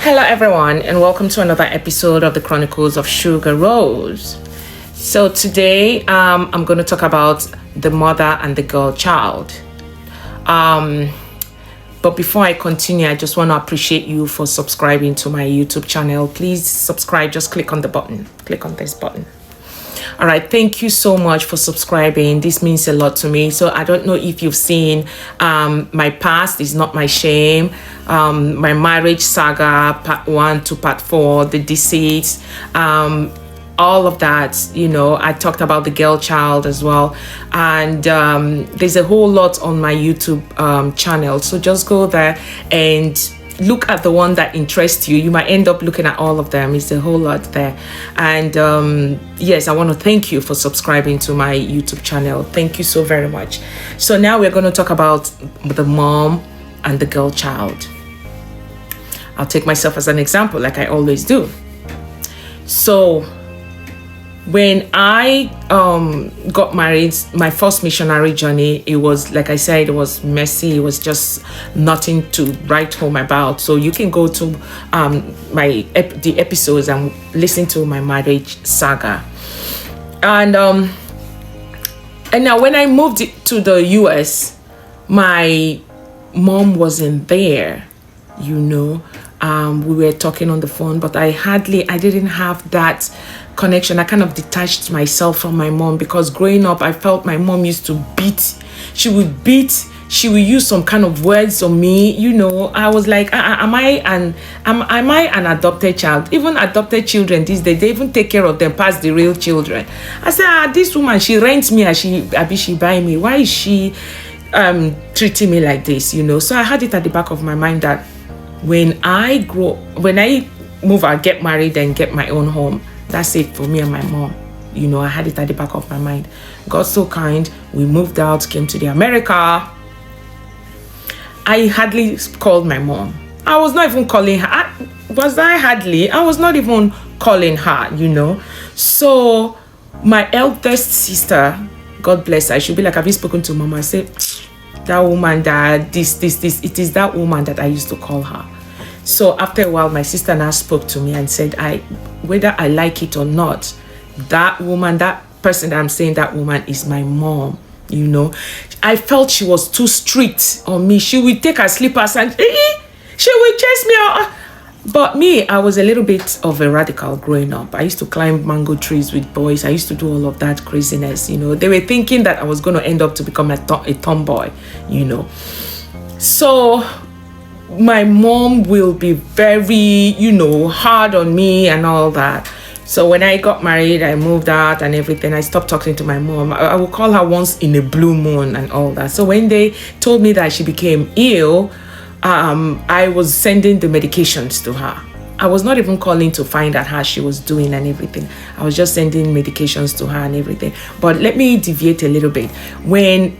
Hello everyone and welcome to another episode of the Chronicles of Sugar Rose. So today I'm going to talk about the mother and the girl child. But before I continue, I just want to appreciate you for subscribing to my YouTube channel. Please subscribe, just click on the button. Click on this button. All right, thank you so much for subscribing. This means a lot to me. So I don't know if you've seen my past is not my shame, my marriage saga, part 1 to part 4, the deceits, all of that. You know, I talked about the girl child as well, and there's a whole lot on my YouTube channel. So just go there and look at the one that interests you. You might end up looking at all of them. It's a whole lot there. And yes, I want to thank you for subscribing to my YouTube channel. Thank you so very much. So now we're going to talk about the mom and the girl child. I'll take myself as an example, like I always do. So when I got married, my first missionary journey, it was, like I said, it was messy. It was just nothing to write home about. So you can go to the episodes and listen to my marriage saga. And now when I moved to the US, my mom wasn't there, you know. We were talking on the phone, but I didn't have that connection. I kind of detached myself from my mom because growing up, I felt my mom used to beat. She would use some kind of words on me. You know, I was like, am I an adopted child? Even adopted children these days, they even take care of them past the real children. I said, this woman, she rents me and she buy me. Why is she treating me like this? You know, so I had it at the back of my mind that when I move out, get married and get my own home, that's it for me and my mom. You know, I had it at the back of my mind. God so kind, we moved out, came to the America. I hardly called my mom. I was not even calling her. I was not even calling her, you know. So my eldest sister, God bless her, I should be like, have you spoken to mama? I said, that woman that this, it is that woman that I used to call her. So after a while, my sister now spoke to me and said, whether I like it or not, that woman, that person that I'm saying, that woman is my mom. You know, I felt she was too strict on me. She would take her slippers and she would chase me out. But me, I was a little bit of a radical growing up. I used to climb mango trees with boys. I used to do all of that craziness, you know. They were thinking that I was going to end up to become a tomboy, you know. So my mom will be very, you know, hard on me and all that. So when I got married, I moved out and everything. I stopped talking to my mom. I would call her once in a blue moon and all that. So when they told me that she became ill, I was sending the medications to her. I was not even calling to find out how she was doing and everything. I was just sending medications to her and everything. But let me deviate a little bit. When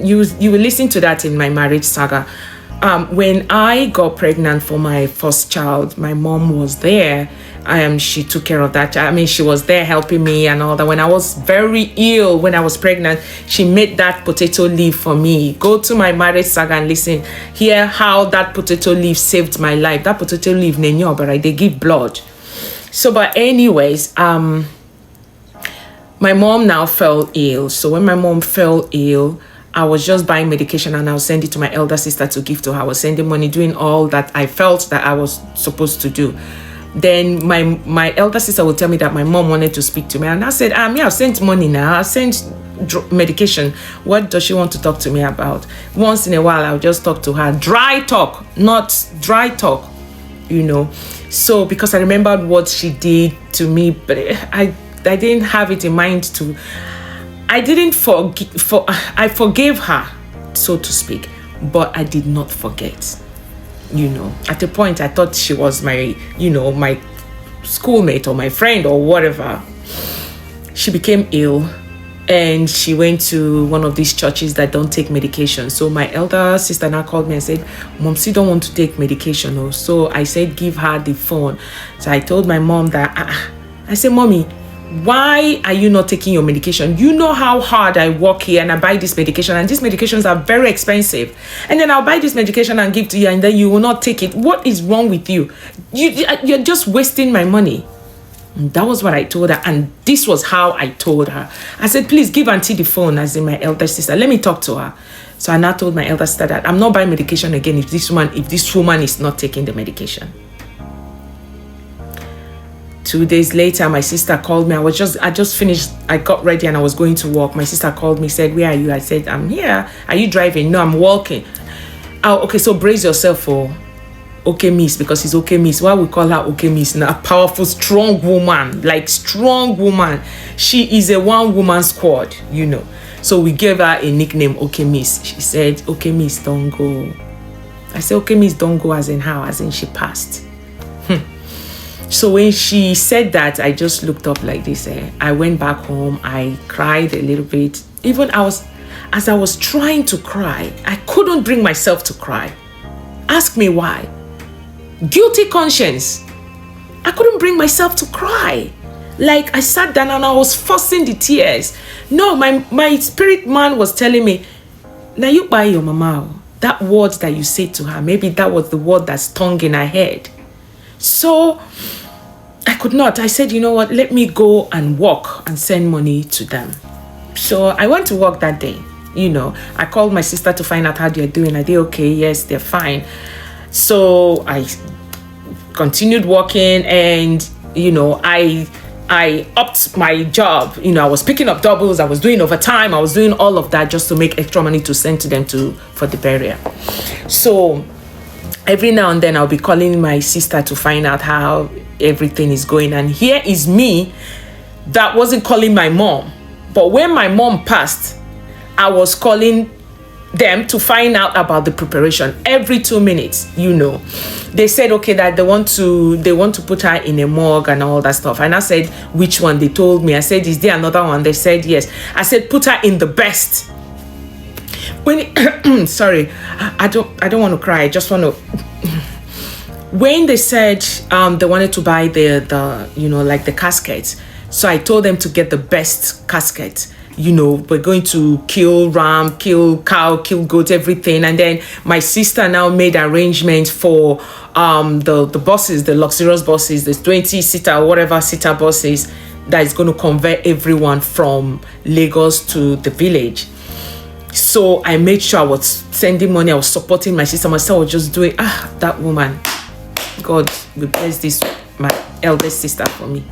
you will listen to that in my marriage saga. When I got pregnant for my first child, my mom was there. She took care of that. I mean, she was there helping me and all that. When I was very ill, when I was pregnant, she made that potato leaf for me. Go to my marriage saga and listen. Hear how that potato leaf saved my life. That potato leaf, they give blood. So, but anyways, my mom now fell ill. So when my mom fell ill, I was just buying medication and I'll send it to my elder sister to give to her. I was sending money, doing all that I felt that I was supposed to do. Then my elder sister would tell me that my mom wanted to speak to me. And I said, I've sent money now. I've sent medication. What does she want to talk to me about? Once in a while, I'll just talk to her. Dry talk, not dry talk, you know. So because I remembered what she did to me, but I didn't have it in mind to... I forgave her, so to speak, but I did not forget. You know, at a point I thought she was my schoolmate or my friend or whatever. She became ill and she went to one of these churches that don't take medication. So my elder sister now called me and said, Mom, she don't want to take medication. So I said, give her the phone. So I told my mom that, I said, Mommy, why are you not taking your medication? You know how hard I work here and I buy this medication, and these medications are very expensive. And then I'll buy this medication and give to you, and then you will not take it. What is wrong with you? You're just wasting my money. And that was what I told her, and this was how I told her. I said, please give auntie the phone, as in my elder sister. Let me talk to her. So I now told my elder sister that I'm not buying medication again if this woman is not taking the medication. 2 days later, my sister called me. I just finished. I got ready and I was going to work. My sister called me, said, where are you? I said, I'm here. Are you driving? No, I'm walking. Oh, okay, so brace yourself for okay miss, because it's okay miss. Why we call her okay miss now? A powerful, strong woman, like strong woman. She is a one-woman squad, you know. So we gave her a nickname, okay miss. She said, okay miss, don't go. I said, okay miss, don't go, as in how? As in she passed. So when she said that, I just looked up like this. I went back home. I cried a little bit. Even as I was trying to cry, I couldn't bring myself to cry. Ask me why. Guilty conscience. I couldn't bring myself to cry. Like, I sat down and I was forcing the tears. No, my spirit man was telling me, now you buy your mama. That word that you said to her, maybe that was the word that stung in her head. So I could not. I said, you know what, let me go and work and send money to them. So I went to work that day. You know, I called my sister to find out how they're doing. Are they okay? Yes, they're fine. So I continued working, and, you know, I upped my job. You know, I was picking up doubles. I was doing overtime. I was doing all of that just to make extra money to send to them for the burial. So every now and then I'll be calling my sister to find out how everything is going. And here is me that wasn't calling my mom. But when my mom passed, I was calling them to find out about the preparation every 2 minutes. You know, they said, okay, that they want to put her in a morgue and all that stuff. And I said, which one? They told me. I said, is there another one? They said, yes. I said, put her in the best. When sorry, I don't want to cry. I just want to. When they said they wanted to buy the you know, like the casket, so I told them to get the best casket. You know, we're going to kill ram, kill cow, kill goat, everything. And then my sister now made arrangements for the buses, the luxurious buses, the 20-seater or whatever seater buses that is going to convert everyone from Lagos to the village. So I made sure I was sending money. I was supporting my sister. My sister was just doing, that woman. God will bless this, my eldest sister, for me.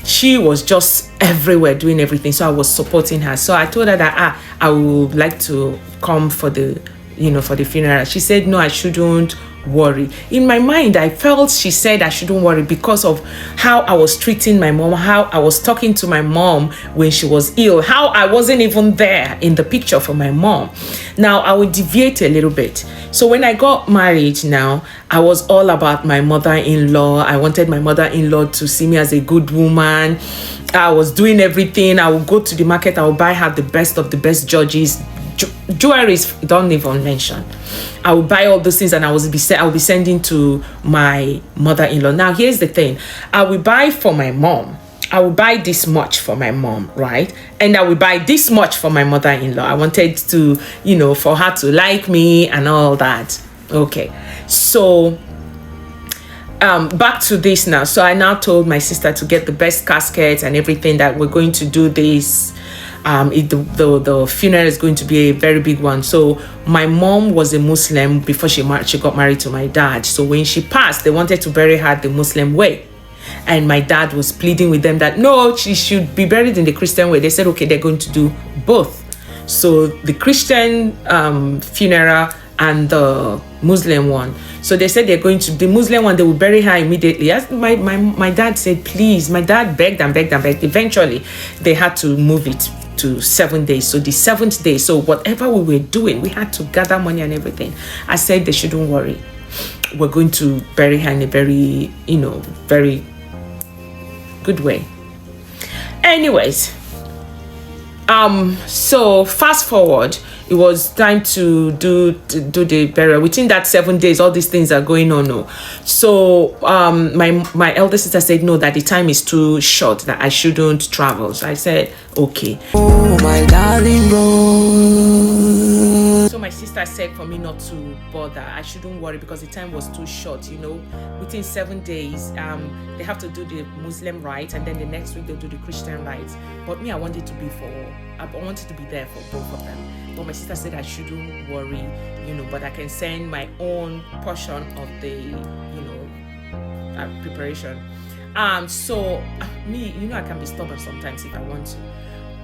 She was just everywhere doing everything. So I was supporting her. So I told her that I would like to come for the, you know, for the funeral. She said, no, I shouldn't worry. In my mind, I felt she said I shouldn't worry because of how I was treating my mom, how I was talking to my mom when she was ill, how I wasn't even there in the picture for my mom. Now, I will deviate a little bit. So when I got married now, I was all about my mother-in-law. I wanted my mother-in-law to see me as a good woman. I was doing everything. I would go to the market. I would buy her the best of the best judges. Jewelries, don't even mention. I will buy all those things, and I will be sending to my mother-in-law. Now, here's the thing. I will buy for my mom. I will buy this much for my mom, right? And I will buy this much for my mother-in-law. I wanted to, you know, for her to like me and all that. Okay. So, back to this now. So I now told my sister to get the best casket and everything, that we're going to do this. The funeral is going to be a very big one. So my mom was a Muslim before she got married to my dad. So when she passed, they wanted to bury her the Muslim way. And my dad was pleading with them that no, she should be buried in the Christian way. They said, okay, they're going to do both. So the Christian funeral and the Muslim one. So they said they're going to, the Muslim one, they will bury her immediately. As my dad said, please. My dad begged and begged and begged. Eventually, they had to move it to 7 days. So the 7th day, so whatever we were doing, we had to gather money and everything. I said they shouldn't worry. We're going to bury her in a very, you know, very good way. Anyways, so fast forward, it was time to do the burial. Within that 7 days, all these things are going on. No. So my elder sister said no, that the time is too short, that I shouldn't travel. So I said okay. Oh my darling Rose. So my sister said for me not to bother, I shouldn't worry because the time was too short. Within 7 days they have to do the Muslim rites, and then the next week they'll do the Christian rites. But me, I wanted to be there for both of them. But my sister said I shouldn't worry, but I can send my own portion of the preparation. So me, I can be stubborn sometimes if I want to.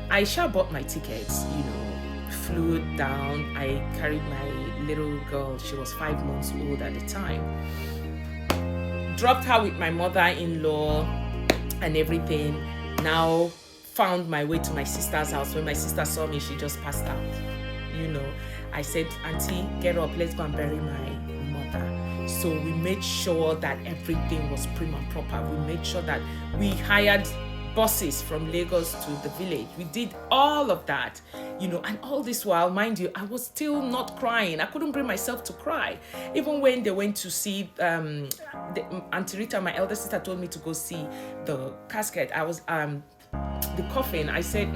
I bought my tickets, flew down. I carried my little girl, she was 5 months old at the time, dropped her with my mother-in-law and everything. Now found my way to my sister's house. When my sister saw me, she just passed out. I said, Auntie, get up, let's go and bury my mother. So we made sure that everything was prim and proper. We made sure that we hired buses from Lagos to the village. We did all of that, and all this while, mind you, I was still not crying. I couldn't bring myself to cry. Even when they went to see Auntie Rita, my elder sister, told me to go see the casket. I was the coffin. I said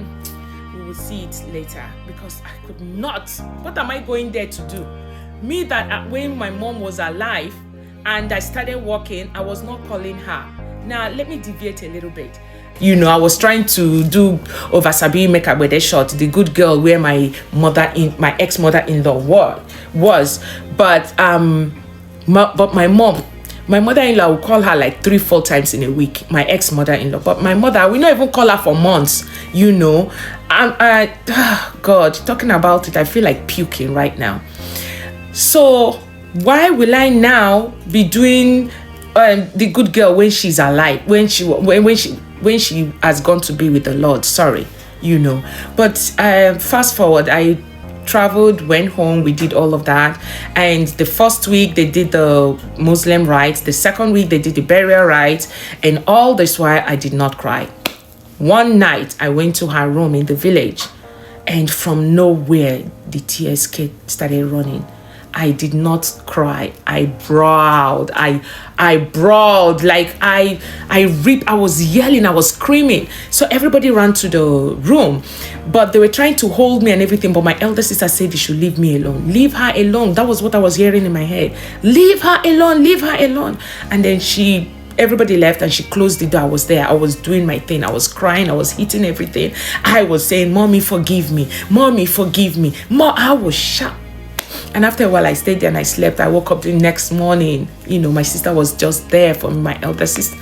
we will see it later, because I could not. What am I going there to do? Me that when my mom was alive and I started walking, I was not calling her. Now let me deviate a little bit. I was trying to do Ovasabi makeup with a shot, the good girl where my ex-mother-in-law was. But my mother-in-law will call her like 3-4 times in a week, my ex-mother-in-law. But my mother, we not even call her for months, God, talking about it, I feel like puking right now. So why will I now be doing the good girl when she's alive, when she has gone to be with the Lord? Sorry, But fast forward, I traveled, went home, we did all of that. And the first week they did the Muslim rites, the second week they did the burial rites, and all this while I did not cry. One night I went to her room in the village, and from nowhere the tears started running. I did not cry. I brawled. I brawled like I was yelling. I was screaming. So everybody ran to the room, but they were trying to hold me and everything. But my elder sister said, "You should leave me alone. Leave her alone." That was what I was hearing in my head. Leave her alone. Leave her alone. And then everybody left and she closed the door. I was there. I was doing my thing. I was crying. I was hitting everything. I was saying, "Mommy, forgive me. Mommy, forgive me." I was shocked. And after a while, I stayed there and I slept. I woke up the next morning. My sister was just there for me, my elder sister.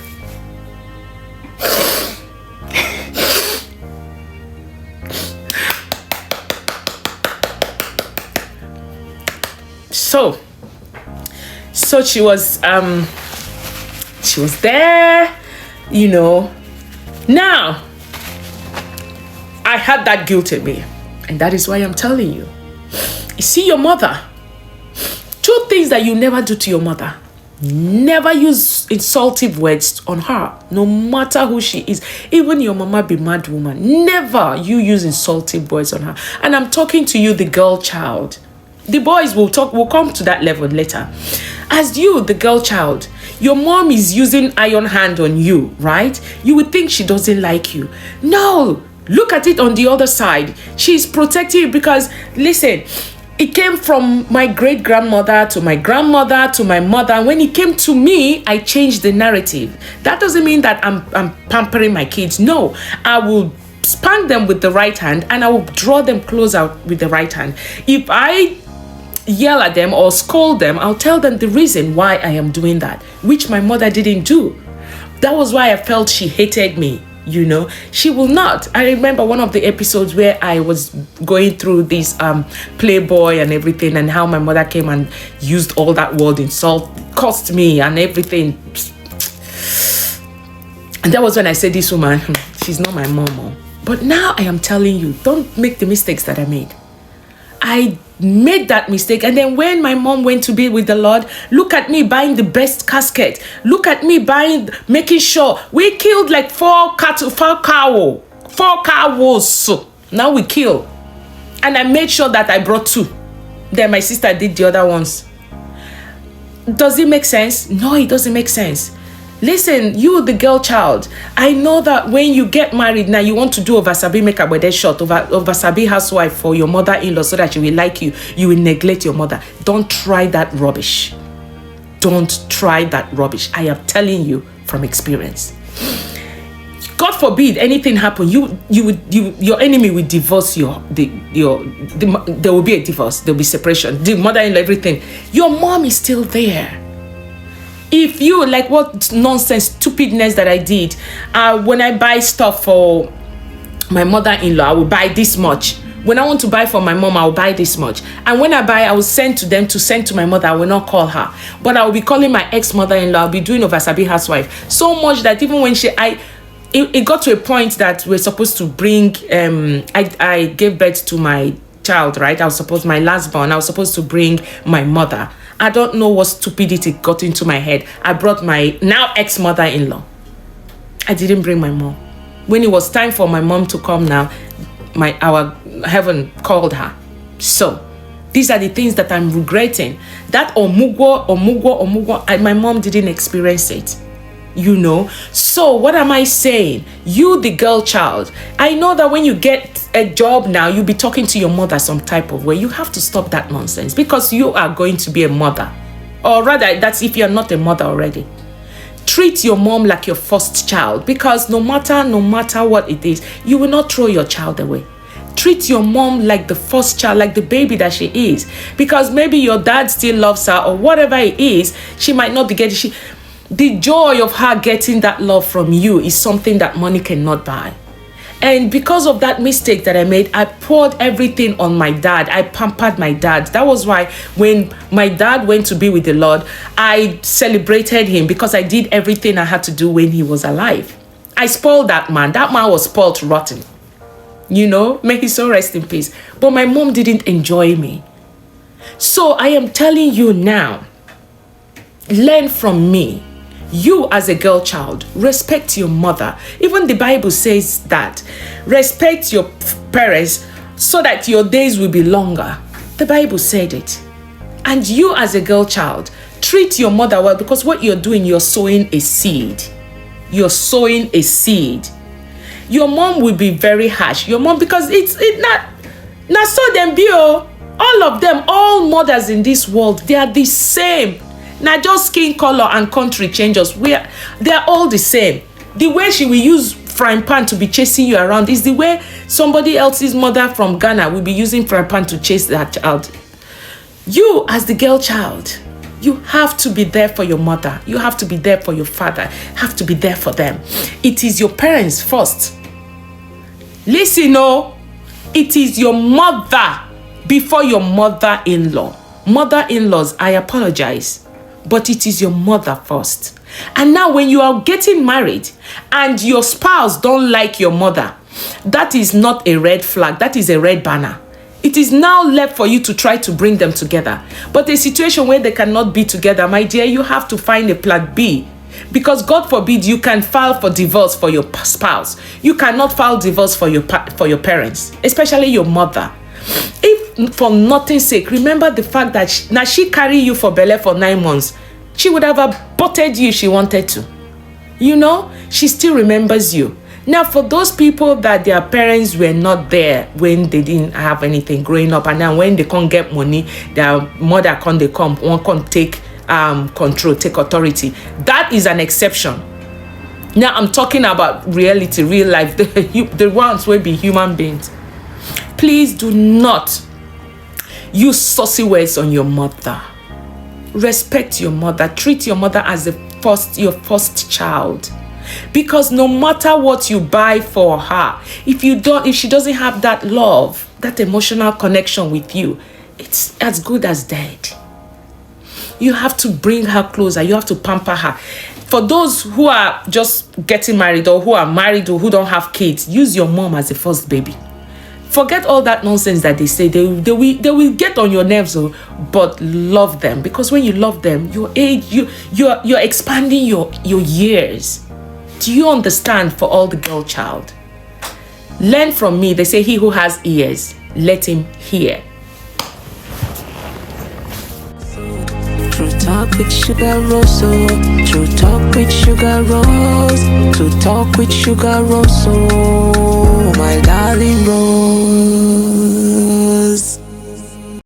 So she was there, Now, I had that guilt in me. And that is why I'm telling you. You see your mother, 2 things that you never do to your mother. Never use insultive words on her, no matter who she is. Even your mama be mad woman. Never you use insultive words on her. And I'm talking to you, the girl child. The boys will come to that level later. As you, the girl child, your mom is using iron hand on you, right? You would think she doesn't like you. No, look at it on the other side. She's protecting you because, listen, it came from my great-grandmother to my grandmother to my mother. And when it came to me, I changed the narrative. That doesn't mean that I'm pampering my kids. No, I will spank them with the right hand and I will draw them closer with the right hand. If I yell at them or scold them, I'll tell them the reason why I am doing that, which my mother didn't do. That was why I felt she hated me. She will not. I remember one of the episodes where I was going through this Playboy and everything, and how my mother came and used all that word insult, cursed me and everything. And that was when I said, this woman, she's not my mom. But now I am telling you, don't make the mistakes that I made. I made that mistake, and then when my mom went to be with the Lord, look at me buying the best casket. Look at me making sure we killed like 4 cows. Now we kill. And I made sure that I brought 2. Then my sister did the other ones. Does it make sense? No, it doesn't make sense. Listen, you, the girl child, I know that when you get married now, you want to do oversabi make a wedding shot, oversabi housewife for your mother-in-law so that she will like you. You will neglect your mother. Don't try that rubbish. Don't try that rubbish. I am telling you from experience. God forbid anything happen, your enemy will divorce there will be a divorce, there will be separation, the mother-in-law, everything. Your mom is still there. If you, like what nonsense, stupidness that I did, when I buy stuff for my mother-in-law, I will buy this much. When I want to buy for my mom, I will buy this much. And when I buy, I will send to them to send to my mother. I will not call her. But I will be calling my ex-mother-in-law. I'll be doing oversabi housewife. So much that even when it got to a point that we're supposed to bring, I gave birth to my child, right? My last born, I was supposed to bring my mother. I don't know what stupidity got into my head. I brought my now ex-mother-in-law. I didn't bring my mom. When it was time for my mom to come now, our heaven called her. So, these are the things that I'm regretting. That omugwo, my mom didn't experience it. You know, so what am I saying? You, the girl child, I know that when you get a job now, you'll be talking to your mother some type of way. You have to stop that nonsense because you are going to be a mother, or rather, that's if you're not a mother already. Treat your mom like your first child, because no matter what it is, you will not throw your child away. Treat your mom like the first child, like the baby that she is, because maybe your dad still loves her or whatever it is. She might not be getting. The joy of her getting that love from you is something that money cannot buy. And because of that mistake that I made, I poured everything on my dad. I pampered my dad. That was why when my dad went to be with the Lord, I celebrated him because I did everything I had to do when he was alive. I spoiled that man. That man was spoiled rotten. You know, may his soul rest in peace. But my mom didn't enjoy me. So I am telling you now, learn from me. You as a girl child, respect your mother. Even the Bible says that. Respect your parents so that your days will be longer. The Bible said it. And you as a girl child, treat your mother well, because what you're doing, you're sowing a seed. You're sowing a seed. Your mom will be very harsh. Your mom, because it's not so them be all of them, all mothers in this world, they are the same. Now just skin color and country changes. They're all the same. The way she will use frying pan to be chasing you around is the way somebody else's mother from Ghana will be using frying pan to chase that child. You as the girl child, you have to be there for your mother. You have to be there for your father. You have to be there for them. It is your parents first. Listen, it is your mother before your mother-in-law. Mother-in-laws, I apologize. But it is your mother first. And now when you are getting married and your spouse don't like your mother, that is not a red flag. That is a red banner. It is now left for you to try to bring them together. But a situation where they cannot be together, my dear, you have to find a plan B. Because God forbid you can file for divorce for your spouse. You cannot file divorce for your parents, especially your mother. If for nothing's sake, remember the fact that she carried you for belle for 9 months. She would have aborted you if she wanted to. You know, she still remembers you. Now, for those people that their parents were not there when they didn't have anything growing up, and now when they can't get money, their mother can't take control, take authority. That is an exception. Now, I'm talking about reality, real life. The ones will be human beings. Please do not use saucy words on your mother. Respect your mother. Treat your mother as your first child. Because no matter what you buy for her, if she doesn't have that love, that emotional connection with you, it's as good as dead. You have to bring her closer. You have to pamper her. For those who are just getting married or who are married or who don't have kids, use your mom as the first baby. Forget all that nonsense that they say. They will get on your nerves, but love them. Because when you love them, your age, you're expanding your years. Do you understand? For all the girl child, learn from me. They say he who has ears, let him hear. True talk with Sugar Rose, oh. True talk with Sugar Rose. True talk with Sugar Rose, oh. My darling Rose.